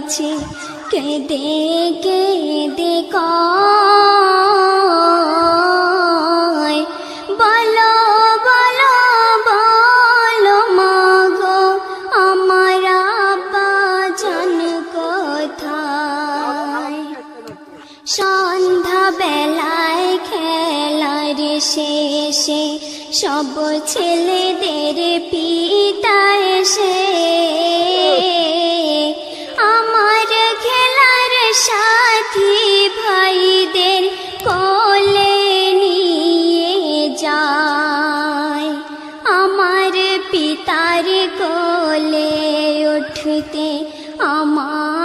কাছে কেঁদে কেঁদে কয়, বলো বলো বলো মাগো আমার আব্বা জান কোথায়। সন্ধ্যা বেলায় খেলার শেষে সব ছেলেদের পিতা এসে আমার খেলার সাথী ভাইদের কোলে নিয়ে যায়। আমার পিতার কোলে উঠতে আমার